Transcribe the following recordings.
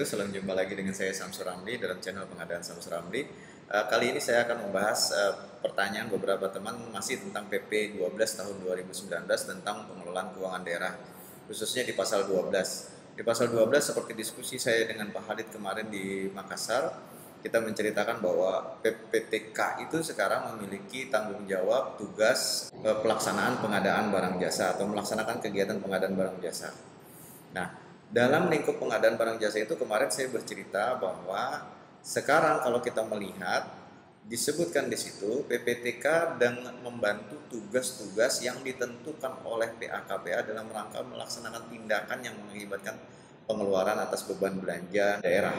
wabarakatuh. Selamat jumpa lagi dengan saya Samsur Ramli dalam channel pengadaan Samsur Ramli. Kali ini saya akan membahas pertanyaan beberapa teman masih tentang PP 12 tahun 2019 tentang pengelolaan keuangan daerah, khususnya di pasal 12. Di pasal 12, seperti diskusi saya dengan Pak Halid kemarin di Makassar, kita menceritakan bahwa PPTK itu sekarang memiliki tanggung jawab tugas pelaksanaan pengadaan barang jasa atau melaksanakan kegiatan pengadaan barang jasa. Nah, dalam lingkup pengadaan barang jasa itu kemarin saya bercerita bahwa sekarang kalau kita melihat disebutkan di situ PPTK dengan membantu tugas-tugas yang ditentukan oleh PAKPA dalam rangka melaksanakan tindakan yang mengakibatkan pengeluaran atas beban belanja daerah.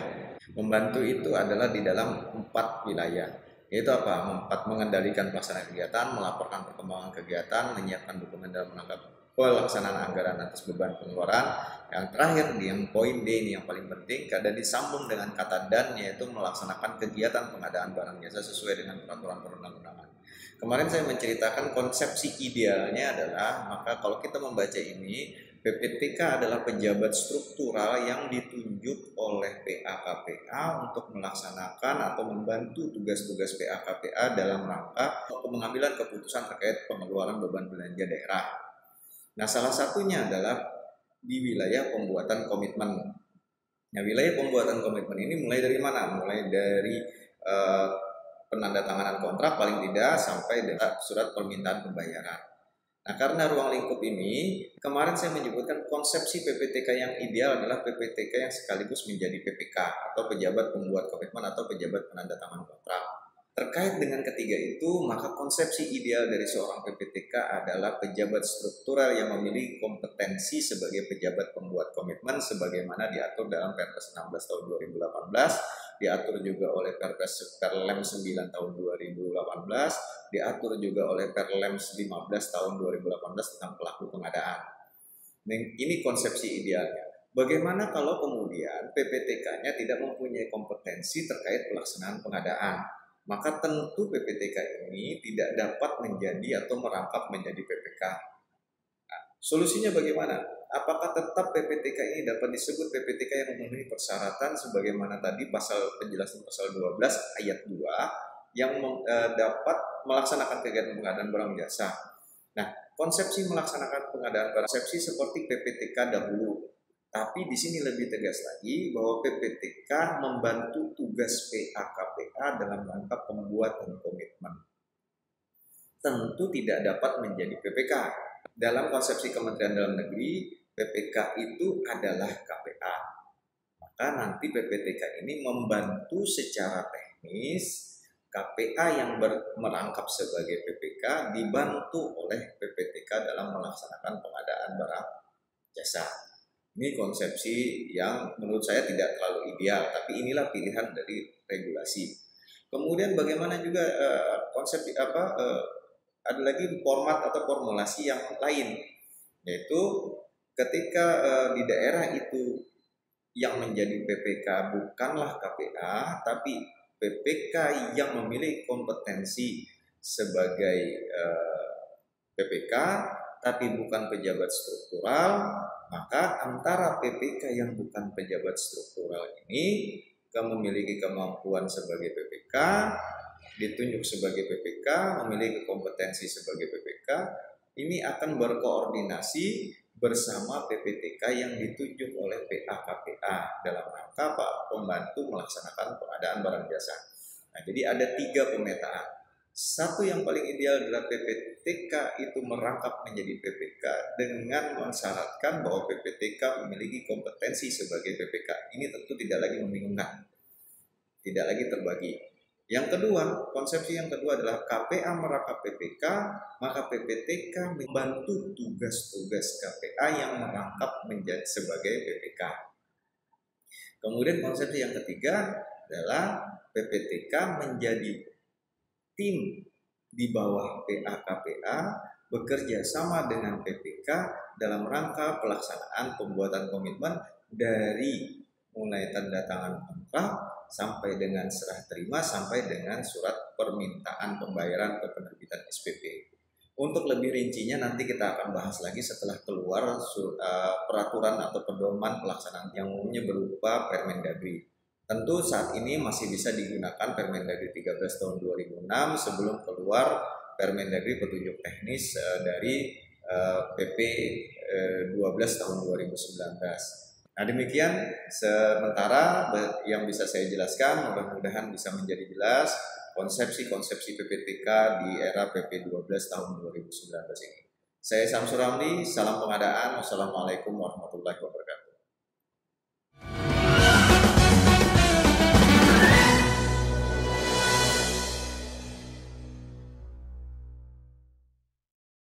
Membantu itu adalah di dalam 4 wilayah, yaitu apa? 4, mengendalikan pelaksanaan kegiatan, melaporkan perkembangan kegiatan, menyiapkan dokumen dalam rangka pelaksanaan anggaran atas beban pengeluaran. Yang terakhir di yang poin D ini yang paling penting, dan disambung dengan kata dan, yaitu melaksanakan kegiatan pengadaan barang jasa sesuai dengan peraturan perundang-undangan. Kemarin saya menceritakan konsepsi idealnya adalah, maka kalau kita membaca ini, PPTK adalah pejabat struktural yang ditunjuk oleh PAKPA untuk melaksanakan atau membantu tugas-tugas PAKPA dalam rangka pengambilan keputusan terkait pengeluaran beban belanja daerah. Nah, salah satunya adalah di wilayah pembuatan komitmen. Nah, wilayah pembuatan komitmen ini mulai dari mana? Mulai dari penandatanganan kontrak paling tidak sampai dengan surat permintaan pembayaran. Nah, karena ruang lingkup ini, kemarin saya menyebutkan konsepsi PPTK yang ideal adalah PPTK yang sekaligus menjadi PPK atau pejabat pembuat komitmen atau pejabat penandatanganan kontrak. Terkait dengan ketiga itu, maka konsepsi ideal dari seorang PPTK adalah pejabat struktural yang memiliki kompetensi sebagai pejabat pembuat komitmen sebagaimana diatur dalam Perpres 16 tahun 2018, diatur juga oleh Perlem 9 tahun 2018, diatur juga oleh Perlem 15 tahun 2018 tentang pelaku pengadaan. Ini konsepsi idealnya. Bagaimana kalau kemudian PPTK-nya tidak mempunyai kompetensi terkait pelaksanaan pengadaan? Maka tentu PPTK ini tidak dapat menjadi atau merangkap menjadi PPK. Nah, solusinya bagaimana? Apakah tetap PPTK ini dapat disebut PPTK yang memenuhi persyaratan sebagaimana tadi penjelasan pasal 12 ayat 2 yang dapat melaksanakan kegiatan pengadaan barang jasa. Nah, konsepsi melaksanakan pengadaan barang konsepsi seperti PPTK dahulu. Tapi di sini lebih tegas lagi bahwa PPTK membantu tugas PAKPA dalam rangka pembuatan komitmen. Tentu tidak dapat menjadi PPK. Dalam konsepsi Kementerian Dalam Negeri, PPK itu adalah KPA. Maka nanti PPTK ini membantu secara teknis KPA yang merangkap sebagai PPK dibantu oleh PPTK dalam melaksanakan pengadaan barang jasa. Ini konsepsi yang menurut saya tidak terlalu ideal, tapi inilah pilihan dari regulasi. Kemudian bagaimana juga ada lagi format atau formulasi yang lain, yaitu ketika di daerah itu yang menjadi PPK bukanlah KPA, tapi PPK yang memiliki kompetensi sebagai PPK, tapi bukan pejabat struktural, maka antara PPK yang bukan pejabat struktural ini memiliki kemampuan sebagai PPK, ditunjuk sebagai PPK, memiliki kompetensi sebagai PPK, ini akan berkoordinasi bersama PPTK yang ditunjuk oleh PAKPA dalam rangka membantu melaksanakan pengadaan barang jasa. Nah, jadi ada 3 pemetaan. Satu yang paling ideal adalah PPTK itu merangkap menjadi PPK dengan mensyaratkan bahwa PPTK memiliki kompetensi sebagai PPK. Ini tentu tidak lagi membingungkan, tidak lagi terbagi. Yang kedua, konsepsi yang kedua adalah KPA merangkap PPK, maka PPTK membantu tugas-tugas KPA yang merangkap menjadi sebagai PPK. Kemudian konsepsi yang ketiga adalah PPTK menjadi tim di bawah PAKPA bekerja sama dengan PPK dalam rangka pelaksanaan pembuatan komitmen dari mulai tanda tangan kontrak sampai dengan serah terima sampai dengan surat permintaan pembayaran ke penerbitan SPP. Untuk lebih rincinya nanti kita akan bahas lagi setelah keluar peraturan atau pedoman pelaksanaan yang umumnya berupa Permendagri. Tentu saat ini masih bisa digunakan Permendagri 13 tahun 2006 sebelum keluar Permendagri petunjuk teknis dari PP 12 tahun 2019. Nah, demikian sementara yang bisa saya jelaskan, mudah-mudahan bisa menjadi jelas konsepsi-konsepsi PPTK di era PP 12 tahun 2019 ini. Saya Samsul Ramli, salam pengadaan. Wassalamualaikum warahmatullahi wabarakatuh.